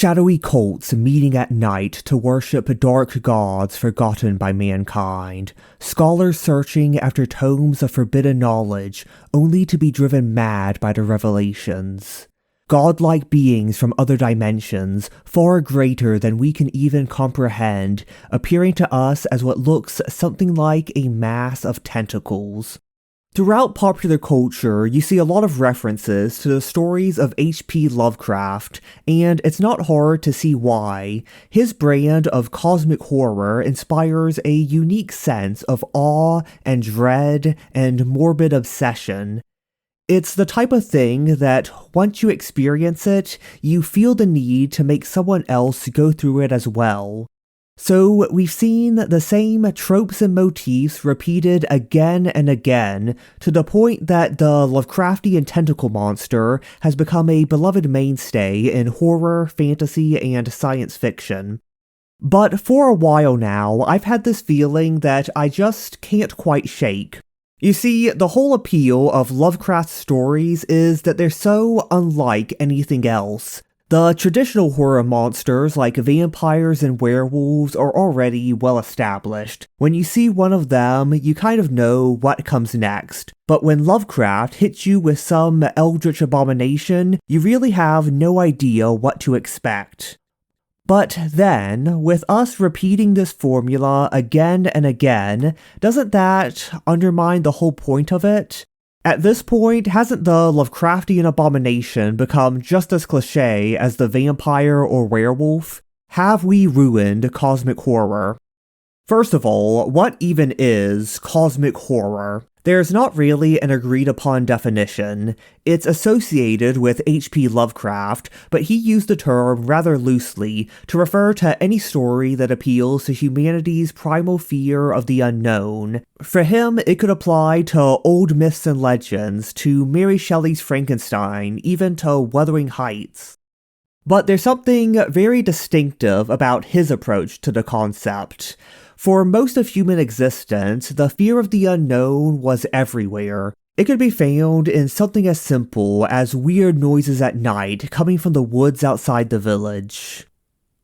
Shadowy cults meeting at night to worship dark gods forgotten by mankind. Scholars searching after tomes of forbidden knowledge, only to be driven mad by the revelations. Godlike beings from other dimensions, far greater than we can even comprehend, appearing to us as what looks something like a mass of tentacles. Throughout popular culture, you see a lot of references to the stories of H.P. Lovecraft, and it's not hard to see why. His brand of cosmic horror inspires a unique sense of awe and dread and morbid obsession. It's the type of thing that, once you experience it, you feel the need to make someone else go through it as well. So we've seen the same tropes and motifs repeated again and again, to the point that the Lovecraftian tentacle monster has become a beloved mainstay in horror, fantasy, and science fiction. But for a while now, I've had this feeling that I just can't quite shake. You see, the whole appeal of Lovecraft's stories is that they're so unlike anything else. The traditional horror monsters like vampires and werewolves are already well established. When you see one of them, you kind of know what comes next. But when Lovecraft hits you with some eldritch abomination, you really have no idea what to expect. But then, with us repeating this formula again and again, doesn't that undermine the whole point of it? At this point, hasn't the Lovecraftian abomination become just as cliche as the vampire or werewolf? Have we ruined cosmic horror? First of all, what even is cosmic horror? There's not really an agreed-upon definition. It's associated with H.P. Lovecraft, but he used the term rather loosely to refer to any story that appeals to humanity's primal fear of the unknown. For him, it could apply to old myths and legends, to Mary Shelley's Frankenstein, even to Wuthering Heights. But there's something very distinctive about his approach to the concept. For most of human existence, the fear of the unknown was everywhere. It could be found in something as simple as weird noises at night coming from the woods outside the village.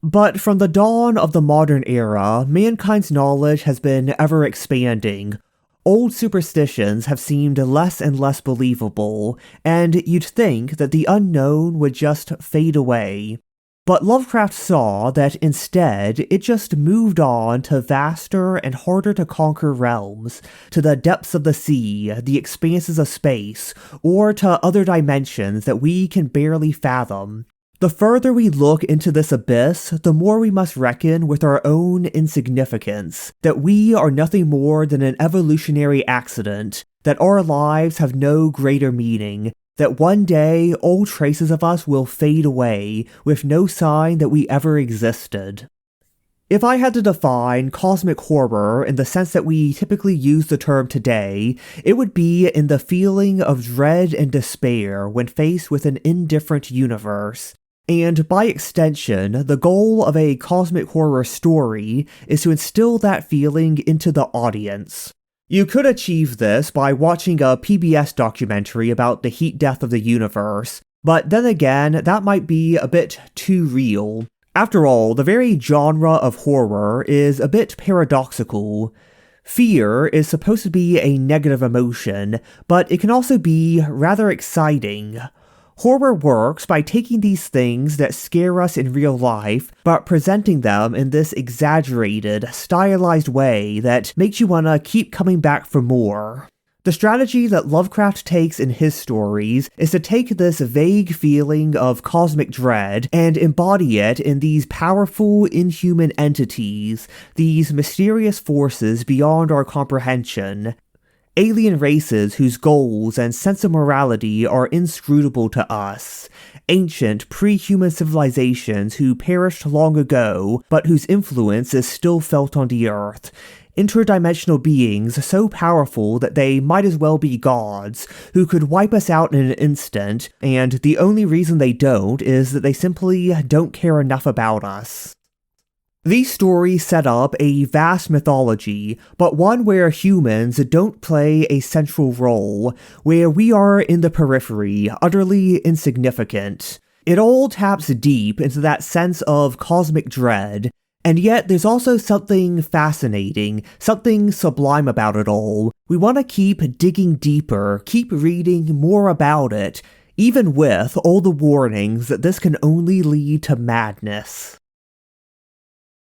But from the dawn of the modern era, mankind's knowledge has been ever expanding. Old superstitions have seemed less and less believable, and you'd think that the unknown would just fade away. But Lovecraft saw that instead, it just moved on to vaster and harder to conquer realms, to the depths of the sea, the expanses of space, or to other dimensions that we can barely fathom. The further we look into this abyss, the more we must reckon with our own insignificance, that we are nothing more than an evolutionary accident, that our lives have no greater meaning, that one day all traces of us will fade away with no sign that we ever existed. If I had to define cosmic horror in the sense that we typically use the term today, it would be in the feeling of dread and despair when faced with an indifferent universe. And by extension, the goal of a cosmic horror story is to instill that feeling into the audience. You could achieve this by watching a PBS documentary about the heat death of the universe, but then again, that might be a bit too real. After all, the very genre of horror is a bit paradoxical. Fear is supposed to be a negative emotion, but it can also be rather exciting. Horror works by taking these things that scare us in real life, but presenting them in this exaggerated, stylized way that makes you want to keep coming back for more. The strategy that Lovecraft takes in his stories is to take this vague feeling of cosmic dread and embody it in these powerful, inhuman entities, these mysterious forces beyond our comprehension. Alien races whose goals and sense of morality are inscrutable to us. Ancient, pre-human civilizations who perished long ago, but whose influence is still felt on the Earth. Interdimensional beings so powerful that they might as well be gods, who could wipe us out in an instant, and the only reason they don't is that they simply don't care enough about us. These stories set up a vast mythology, but one where humans don't play a central role, where we are in the periphery, utterly insignificant. It all taps deep into that sense of cosmic dread, and yet there's also something fascinating, something sublime about it all. We want to keep digging deeper, keep reading more about it, even with all the warnings that this can only lead to madness.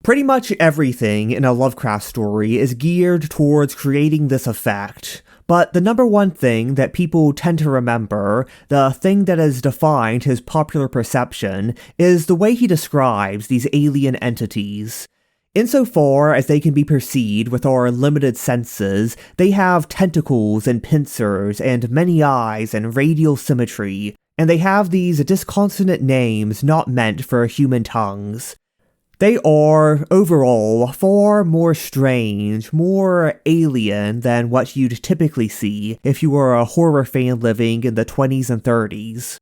Pretty much everything in a Lovecraft story is geared towards creating this effect, but the number one thing that people tend to remember, the thing that has defined his popular perception, is the way he describes these alien entities. Insofar as they can be perceived with our limited senses, they have tentacles and pincers and many eyes and radial symmetry, and they have these disconsonant names not meant for human tongues. They are, overall, far more strange, more alien than what you'd typically see if you were a horror fan living in the 20s and 30s.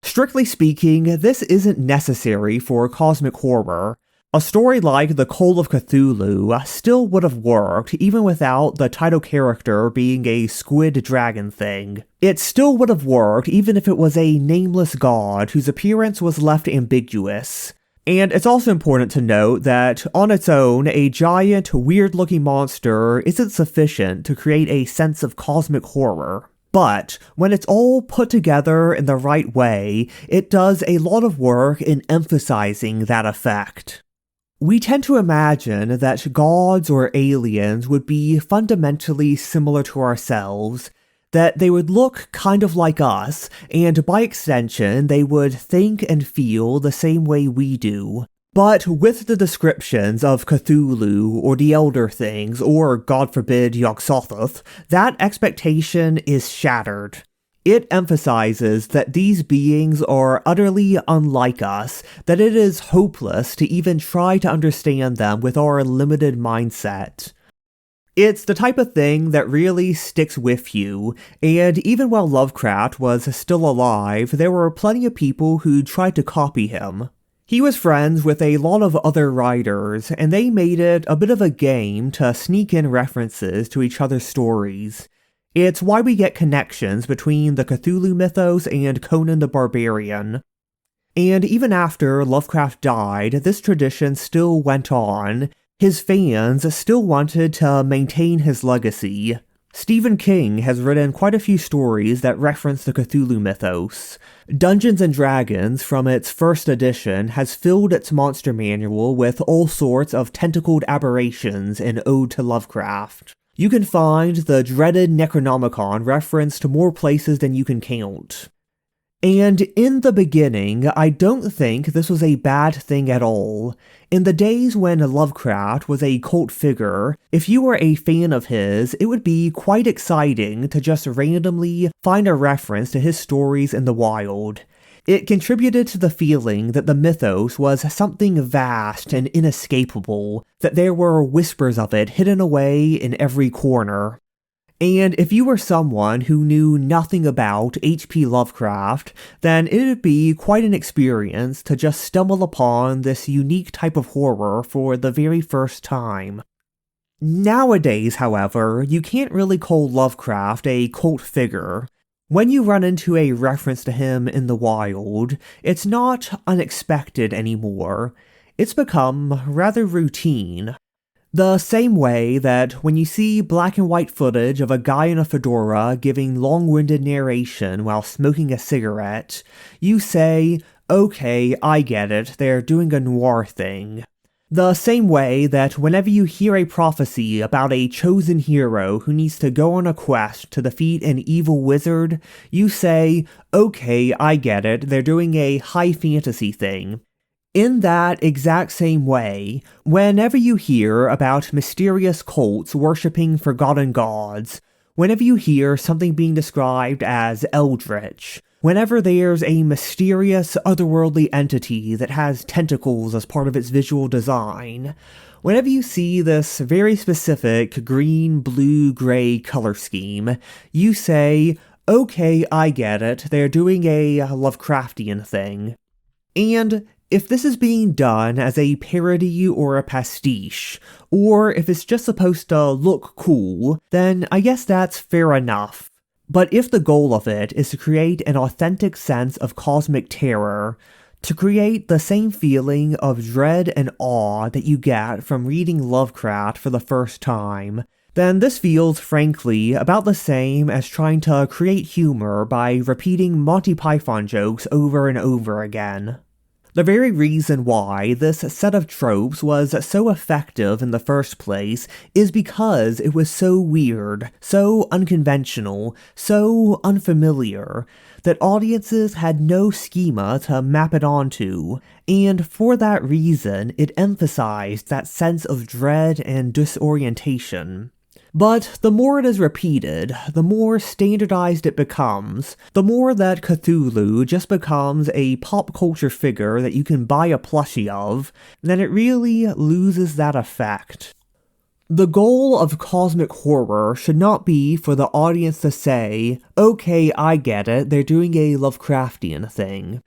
Strictly speaking, this isn't necessary for cosmic horror. A story like The Call of Cthulhu still would have worked even without the title character being a squid dragon thing. It still would have worked even if it was a nameless god whose appearance was left ambiguous. And it's also important to note that, on its own, a giant, weird-looking monster isn't sufficient to create a sense of cosmic horror. But, when it's all put together in the right way, it does a lot of work in emphasizing that effect. We tend to imagine that gods or aliens would be fundamentally similar to ourselves, that they would look kind of like us, and by extension, they would think and feel the same way we do. But with the descriptions of Cthulhu, or the Elder Things, or, God forbid, Yog-Sothoth, that expectation is shattered. It emphasizes that these beings are utterly unlike us, that it is hopeless to even try to understand them with our limited mindset. It's the type of thing that really sticks with you, and even while Lovecraft was still alive, there were plenty of people who tried to copy him. He was friends with a lot of other writers, and they made it a bit of a game to sneak in references to each other's stories. It's why we get connections between the Cthulhu mythos and Conan the Barbarian. And even after Lovecraft died, this tradition still went on. His fans still wanted to maintain his legacy. Stephen King has written quite a few stories that reference the Cthulhu mythos. Dungeons & Dragons, from its first edition, has filled its monster manual with all sorts of tentacled aberrations in Ode to Lovecraft. You can find the dreaded Necronomicon referenced to more places than you can count. And in the beginning, I don't think this was a bad thing at all. In the days when Lovecraft was a cult figure, if you were a fan of his, it would be quite exciting to just randomly find a reference to his stories in the wild. It contributed to the feeling that the mythos was something vast and inescapable, that there were whispers of it hidden away in every corner. And if you were someone who knew nothing about H.P. Lovecraft, then it would be quite an experience to just stumble upon this unique type of horror for the very first time. Nowadays, however, you can't really call Lovecraft a cult figure. When you run into a reference to him in the wild, it's not unexpected anymore. It's become rather routine. The same way that when you see black and white footage of a guy in a fedora giving long-winded narration while smoking a cigarette, you say, okay, I get it, they're doing a noir thing. The same way that whenever you hear a prophecy about a chosen hero who needs to go on a quest to defeat an evil wizard, you say, okay, I get it, they're doing a high fantasy thing. In that exact same way, whenever you hear about mysterious cults worshipping forgotten gods, whenever you hear something being described as eldritch, whenever there's a mysterious otherworldly entity that has tentacles as part of its visual design, whenever you see this very specific green, blue, gray color scheme, you say, okay, I get it, they're doing a Lovecraftian thing. And if this is being done as a parody or a pastiche, or if it's just supposed to look cool, then I guess that's fair enough. But if the goal of it is to create an authentic sense of cosmic terror, to create the same feeling of dread and awe that you get from reading Lovecraft for the first time, then this feels, frankly, about the same as trying to create humor by repeating Monty Python jokes over and over again. The very reason why this set of tropes was so effective in the first place is because it was so weird, so unconventional, so unfamiliar, that audiences had no schema to map it onto, and for that reason it emphasized that sense of dread and disorientation. But the more it is repeated, the more standardized it becomes, the more that Cthulhu just becomes a pop culture figure that you can buy a plushie of, then it really loses that effect. The goal of cosmic horror should not be for the audience to say, okay, I get it, they're doing a Lovecraftian thing.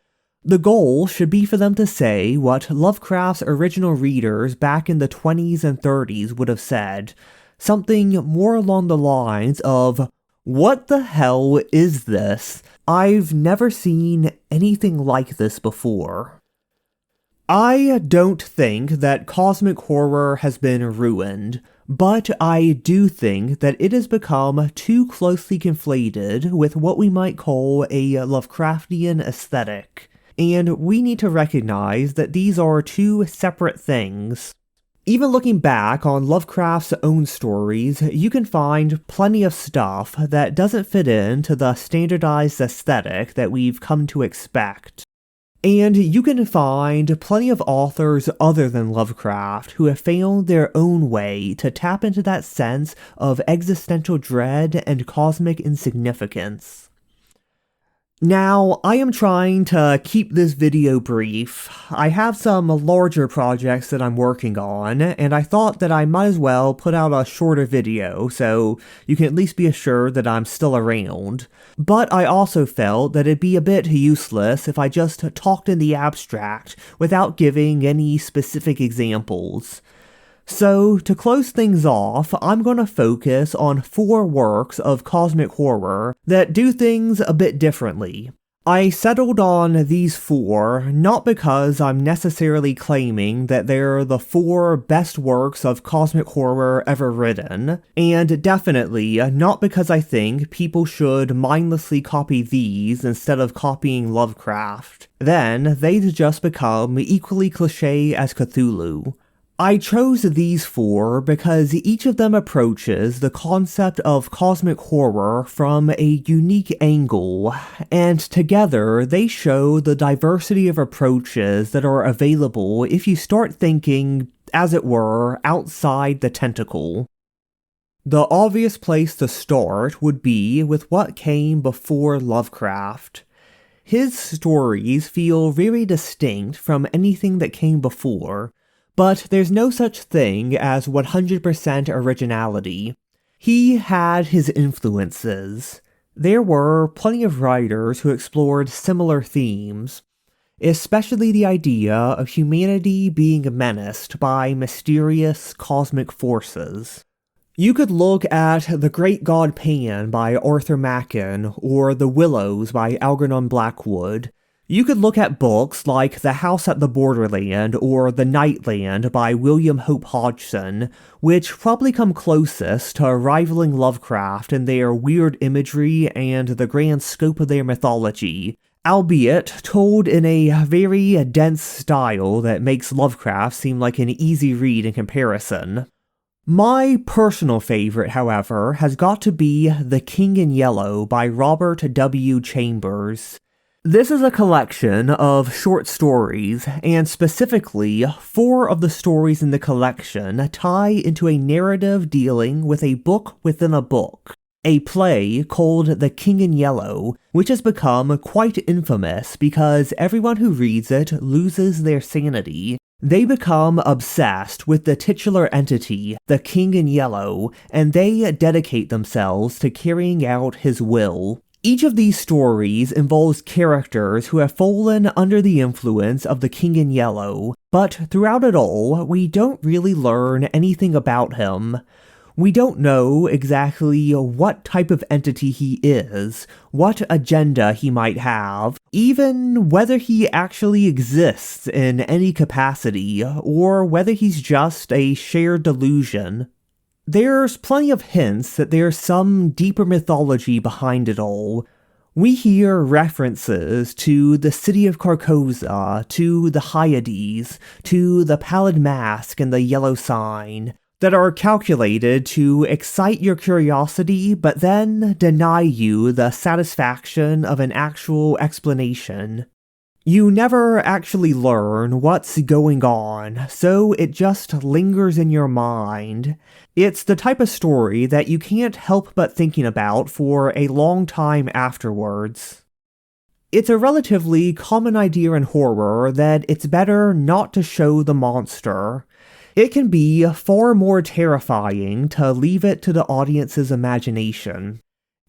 The goal should be for them to say what Lovecraft's original readers back in the 20s and 30s would have said. Something more along the lines of, what the hell is this? I've never seen anything like this before. I don't think that cosmic horror has been ruined, but I do think that it has become too closely conflated with what we might call a Lovecraftian aesthetic, and we need to recognize that these are two separate things. Even looking back on Lovecraft's own stories, you can find plenty of stuff that doesn't fit into the standardized aesthetic that we've come to expect. And you can find plenty of authors other than Lovecraft who have found their own way to tap into that sense of existential dread and cosmic insignificance. Now, I am trying to keep this video brief. I have some larger projects that I'm working on, and I thought that I might as well put out a shorter video so you can at least be assured that I'm still around. But I also felt that it'd be a bit useless if I just talked in the abstract without giving any specific examples. So, to close things off, I'm going to focus on 4 works of cosmic horror that do things a bit differently. I settled on these 4 not because I'm necessarily claiming that they're the 4 best works of cosmic horror ever written, and definitely not because I think people should mindlessly copy these instead of copying Lovecraft. Then, they'd just become equally cliche as Cthulhu. I chose these 4 because each of them approaches the concept of cosmic horror from a unique angle, and together they show the diversity of approaches that are available if you start thinking, as it were, outside the tentacle. The obvious place to start would be with what came before Lovecraft. His stories feel very distinct from anything that came before, but there's no such thing as 100% originality. He had his influences. There were plenty of writers who explored similar themes, especially the idea of humanity being menaced by mysterious cosmic forces. You could look at The Great God Pan by Arthur Machen or The Willows by Algernon Blackwood. You could look at books like The House at the Borderland or The Nightland by William Hope Hodgson, which probably come closest to rivaling Lovecraft in their weird imagery and the grand scope of their mythology, albeit told in a very dense style that makes Lovecraft seem like an easy read in comparison. My personal favorite, however, has got to be The King in Yellow by Robert W. Chambers. This is a collection of short stories, and specifically, 4 of the stories in the collection tie into a narrative dealing with a book within a book. A play called The King in Yellow, which has become quite infamous because everyone who reads it loses their sanity. They become obsessed with the titular entity, the King in Yellow, and they dedicate themselves to carrying out his will. Each of these stories involves characters who have fallen under the influence of the King in Yellow, but throughout it all, we don't really learn anything about him. We don't know exactly what type of entity he is, what agenda he might have, even whether he actually exists in any capacity, or whether he's just a shared delusion. There's plenty of hints that there's some deeper mythology behind it all. We hear references to the city of Carcosa, to the Hyades, to the pallid mask and the yellow sign, that are calculated to excite your curiosity but then deny you the satisfaction of an actual explanation. You never actually learn what's going on, so it just lingers in your mind. It's the type of story that you can't help but thinking about for a long time afterwards. It's a relatively common idea in horror that it's better not to show the monster. It can be far more terrifying to leave it to the audience's imagination.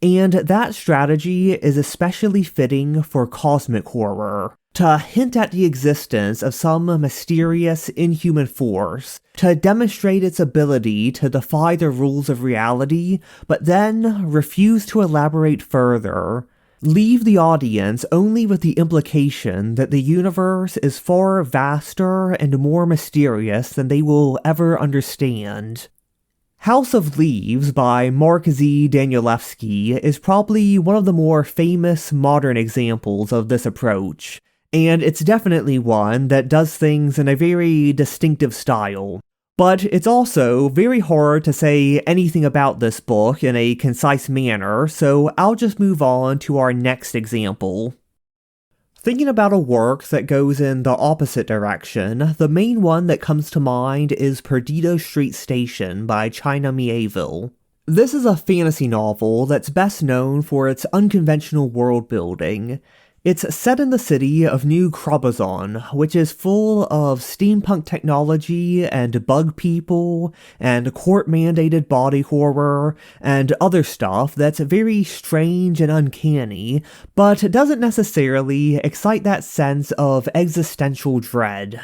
And that strategy is especially fitting for cosmic horror. To hint at the existence of some mysterious, inhuman force, to demonstrate its ability to defy the rules of reality, but then refuse to elaborate further. Leave the audience only with the implication that the universe is far vaster and more mysterious than they will ever understand. House of Leaves by Mark Z. Danielewski is probably one of the more famous modern examples of this approach, and it's definitely one that does things in a very distinctive style. But it's also very hard to say anything about this book in a concise manner, so I'll just move on to our next example. Thinking about a work that goes in the opposite direction, the main one that comes to mind is Perdido Street Station by China Miéville. This is a fantasy novel that's best known for its unconventional world building. It's set in the city of New Crobazon, which is full of steampunk technology and bug people and court-mandated body horror and other stuff that's very strange and uncanny, but doesn't necessarily excite that sense of existential dread.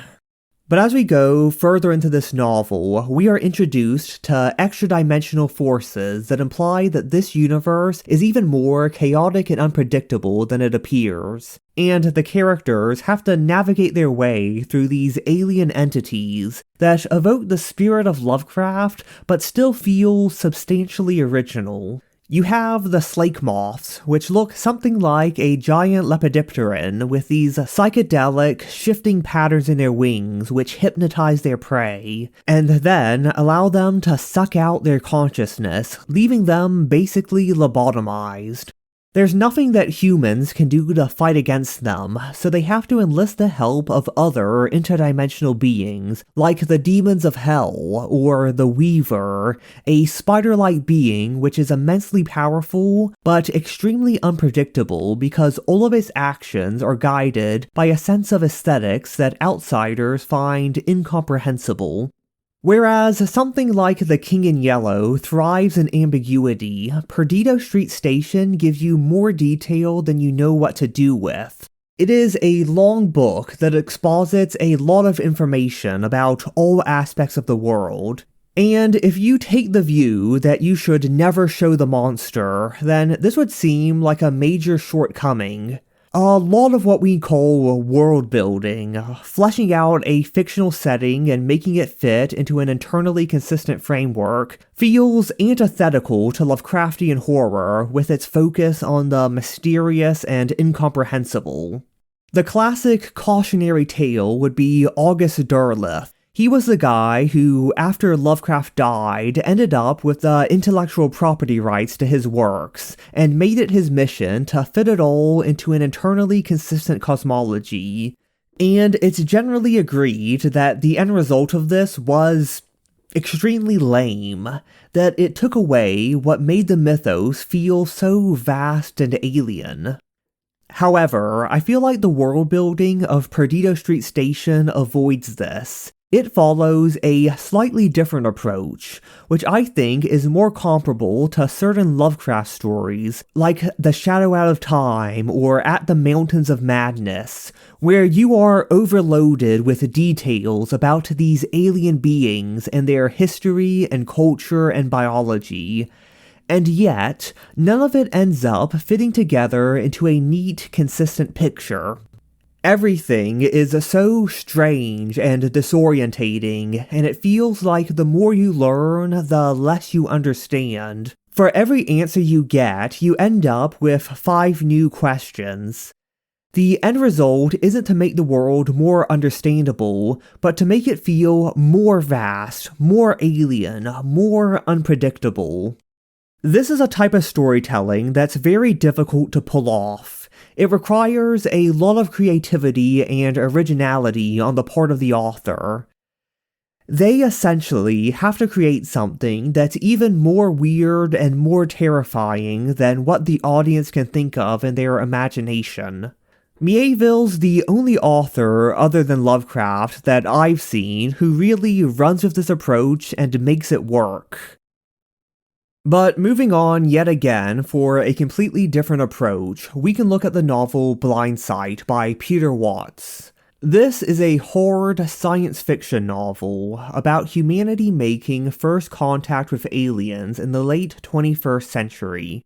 But as we go further into this novel, we are introduced to extra-dimensional forces that imply that this universe is even more chaotic and unpredictable than it appears, and the characters have to navigate their way through these alien entities that evoke the spirit of Lovecraft but still feel substantially original. You have the slake moths, which look something like a giant lepidopteran with these psychedelic, shifting patterns in their wings which hypnotize their prey, and then allow them to suck out their consciousness, leaving them basically lobotomized. There's nothing that humans can do to fight against them, so they have to enlist the help of other interdimensional beings, like the Demons of Hell, or the Weaver, a spider-like being which is immensely powerful, but extremely unpredictable because all of its actions are guided by a sense of aesthetics that outsiders find incomprehensible. Whereas something like The King in Yellow thrives in ambiguity, Perdido Street Station gives you more detail than you know what to do with. It is a long book that exposits a lot of information about all aspects of the world. And if you take the view that you should never show the monster, then this would seem like a major shortcoming. A lot of what we call world building, fleshing out a fictional setting and making it fit into an internally consistent framework, feels antithetical to Lovecraftian horror with its focus on the mysterious and incomprehensible. The classic cautionary tale would be August Derleth. He was the guy who, after Lovecraft died, ended up with the intellectual property rights to his works, and made it his mission to fit it all into an internally consistent cosmology. And it's generally agreed that the end result of this was extremely lame, that it took away what made the mythos feel so vast and alien. However, I feel like the world building of Perdido Street Station avoids this. It follows a slightly different approach, which I think is more comparable to certain Lovecraft stories, like The Shadow Out of Time or At the Mountains of Madness, where you are overloaded with details about these alien beings and their history and culture and biology. And yet, none of it ends up fitting together into a neat, consistent picture. Everything is so strange and disorientating, and it feels like the more you learn, the less you understand. For every answer you get, you end up with 5 new questions. The end result isn't to make the world more understandable, but to make it feel more vast, more alien, more unpredictable. This is a type of storytelling that's very difficult to pull off. It requires a lot of creativity and originality on the part of the author. They essentially have to create something that's even more weird and more terrifying than what the audience can think of in their imagination. Mieville's the only author other than Lovecraft that I've seen who really runs with this approach and makes it work. But moving on yet again for a completely different approach, we can look at the novel Blind Sight by Peter Watts. This is a hard science fiction novel about humanity making first contact with aliens in the late 21st century.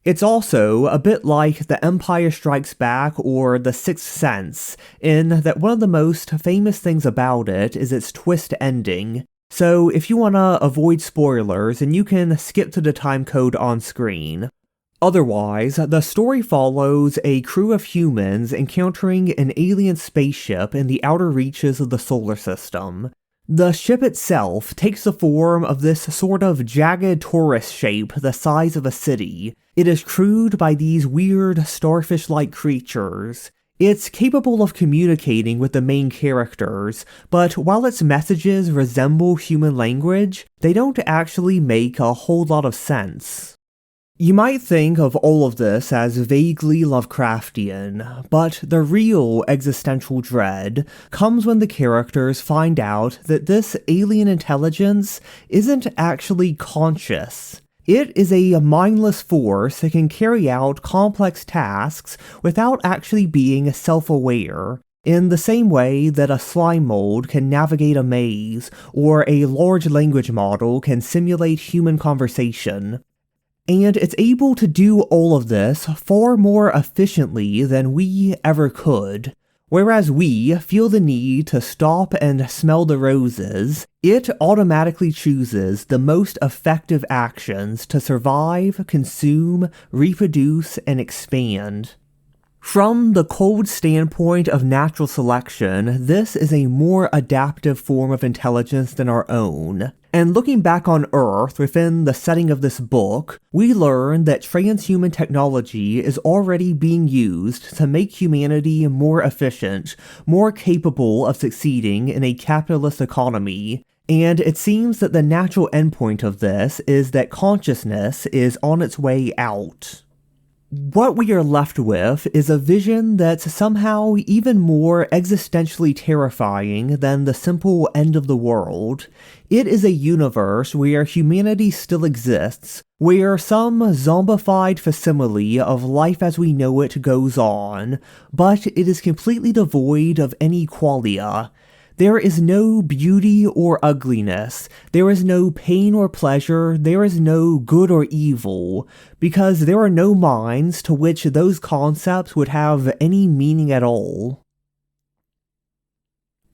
It's also a bit like The Empire Strikes Back or The Sixth Sense, in that one of the most famous things about it is its twist ending. So if you want to avoid spoilers, then you can skip to the time code on screen. Otherwise, the story follows a crew of humans encountering an alien spaceship in the outer reaches of the solar system. The ship itself takes the form of this sort of jagged torus shape the size of a city. It is crewed by these weird starfish-like creatures. It's capable of communicating with the main characters, but while its messages resemble human language, they don't actually make a whole lot of sense. You might think of all of this as vaguely Lovecraftian, but the real existential dread comes when the characters find out that this alien intelligence isn't actually conscious. It is a mindless force that can carry out complex tasks without actually being self-aware, in the same way that a slime mold can navigate a maze, or a large language model can simulate human conversation. And it's able to do all of this far more efficiently than we ever could. Whereas we feel the need to stop and smell the roses, it automatically chooses the most effective actions to survive, consume, reproduce, and expand. From the cold standpoint of natural selection, this is a more adaptive form of intelligence than our own. And looking back on Earth within the setting of this book, we learn that transhuman technology is already being used to make humanity more efficient, more capable of succeeding in a capitalist economy. And it seems that the natural endpoint of this is that consciousness is on its way out. What we are left with is a vision that's somehow even more existentially terrifying than the simple end of the world. It is a universe where humanity still exists, where some zombified facsimile of life as we know it goes on, but it is completely devoid of any qualia. There is no beauty or ugliness, there is no pain or pleasure, there is no good or evil, because there are no minds to which those concepts would have any meaning at all.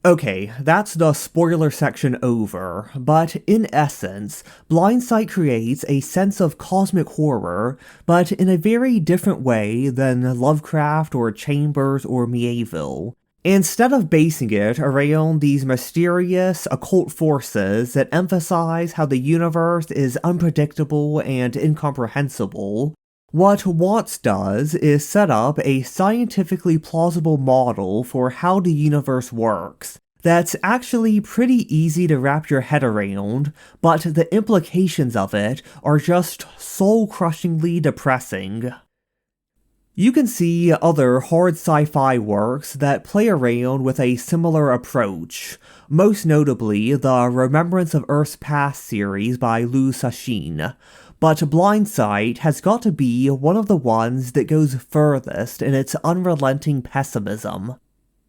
Okay, that's the spoiler section over, but in essence, Blind Sight creates a sense of cosmic horror, but in a very different way than Lovecraft or Chambers or Mieville. Instead of basing it around these mysterious, occult forces that emphasize how the universe is unpredictable and incomprehensible, what Watts does is set up a scientifically plausible model for how the universe works. That's actually pretty easy to wrap your head around, but the implications of it are just soul-crushingly depressing. You can see other hard sci-fi works that play around with a similar approach, most notably the Remembrance of Earth's Past series by Liu Cixin, but Blind Sight has got to be one of the ones that goes furthest in its unrelenting pessimism.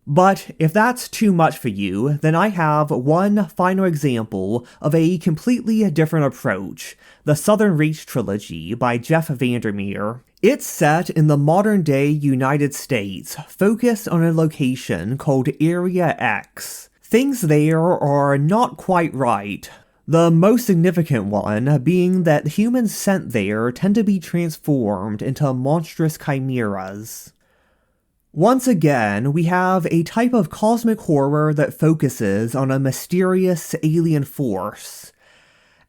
But if that's too much for you, then I have one final example of a completely different approach, the Southern Reach trilogy by Jeff Vandermeer. It's set in the modern-day United States, focused on a location called Area X. Things there are not quite right. The most significant one being that humans sent there tend to be transformed into monstrous chimeras. Once again, we have a type of cosmic horror that focuses on a mysterious alien force.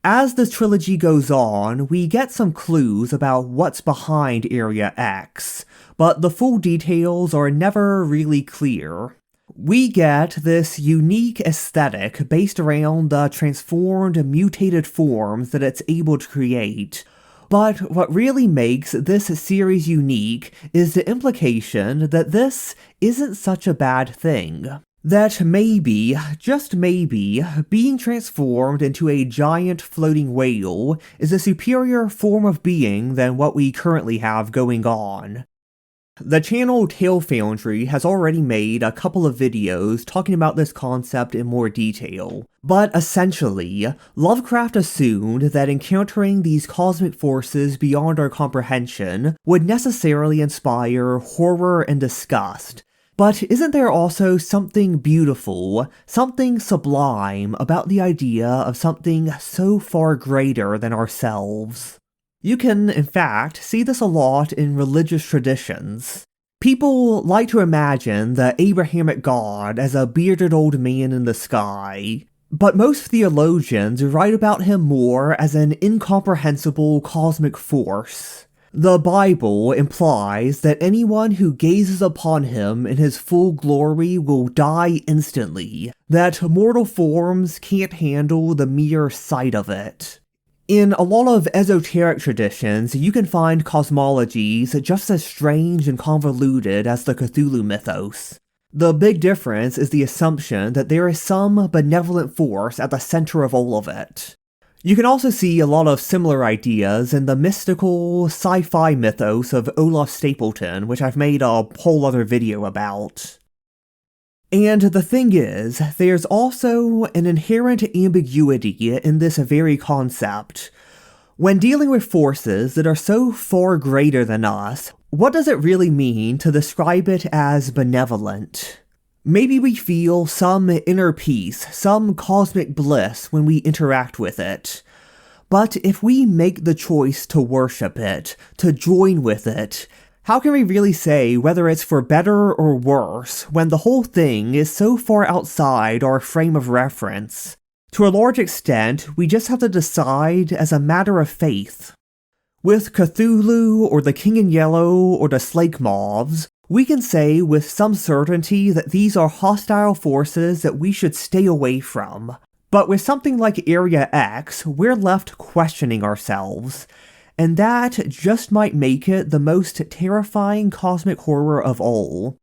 As this trilogy goes on, we get some clues about what's behind Area X, but the full details are never really clear. We get this unique aesthetic based around the transformed, mutated forms that it's able to create. But what really makes this series unique is the implication that this isn't such a bad thing. That maybe, just maybe, being transformed into a giant floating whale is a superior form of being than what we currently have going on. The channel Tale Foundry has already made a couple of videos talking about this concept in more detail, but essentially, Lovecraft assumed that encountering these cosmic forces beyond our comprehension would necessarily inspire horror and disgust. But isn't there also something beautiful, something sublime about the idea of something so far greater than ourselves? You can, in fact, see this a lot in religious traditions. People like to imagine the Abrahamic God as a bearded old man in the sky, but most theologians write about him more as an incomprehensible cosmic force. The Bible implies that anyone who gazes upon him in his full glory will die instantly, that mortal forms can't handle the mere sight of it. In a lot of esoteric traditions, you can find cosmologies just as strange and convoluted as the Cthulhu mythos. The big difference is the assumption that there is some benevolent force at the center of all of it. You can also see a lot of similar ideas in the mystical, sci-fi mythos of Olaf Stapleton, which I've made a whole other video about. And the thing is, there's also an inherent ambiguity in this very concept. When dealing with forces that are so far greater than us, what does it really mean to describe it as benevolent? Maybe we feel some inner peace, some cosmic bliss when we interact with it. But if we make the choice to worship it, to join with it, how can we really say whether it's for better or worse when the whole thing is so far outside our frame of reference? To a large extent, we just have to decide as a matter of faith. With Cthulhu, or the King in Yellow, or the Slake Moths, we can say with some certainty that these are hostile forces that we should stay away from. But with something like Area X, we're left questioning ourselves. And that just might make it the most terrifying cosmic horror of all.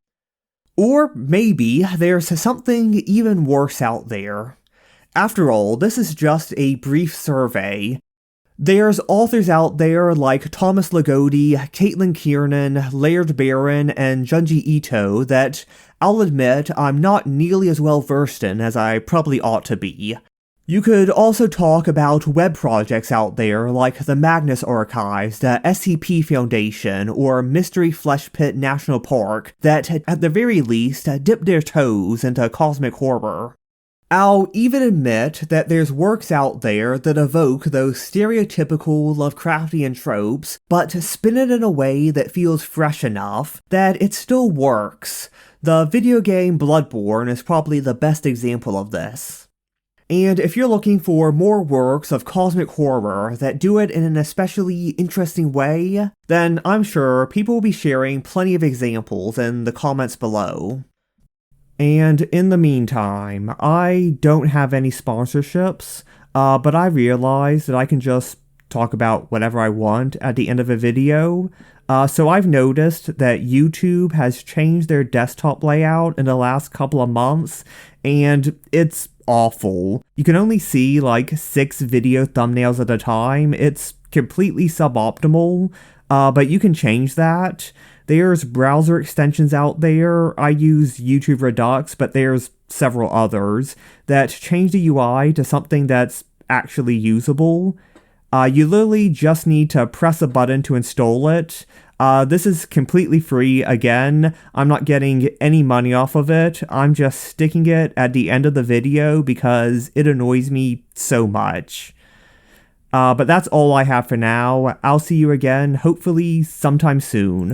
Or maybe there's something even worse out there. After all, this is just a brief survey. There's authors out there like Thomas Ligotti, Caitlin Kiernan, Laird Barron, and Junji Ito that, I'll admit, I'm not nearly as well versed in as I probably ought to be. You could also talk about web projects out there like the Magnus Archives, the SCP Foundation, or Mystery Flesh Pit National Park that, at the very least, dip their toes into cosmic horror. I'll even admit that there's works out there that evoke those stereotypical Lovecraftian tropes, but spin it in a way that feels fresh enough that it still works. The video game Bloodborne is probably the best example of this. And if you're looking for more works of cosmic horror that do it in an especially interesting way, then I'm sure people will be sharing plenty of examples in the comments below. And in the meantime, I don't have any sponsorships, but I realized that I can just talk about whatever I want at the end of a video. So I've noticed that YouTube has changed their desktop layout in the last couple of months, and it's awful. You can only see like 6 video thumbnails at a time. It's completely suboptimal, but you can change that. There's browser extensions out there. I use YouTube Redux, but there's several others that change the UI to something that's actually usable. You literally just need to press a button to install it. This is completely free. Again, I'm not getting any money off of it. I'm just sticking it at the end of the video because it annoys me so much. But that's all I have for now. I'll see you again, hopefully sometime soon.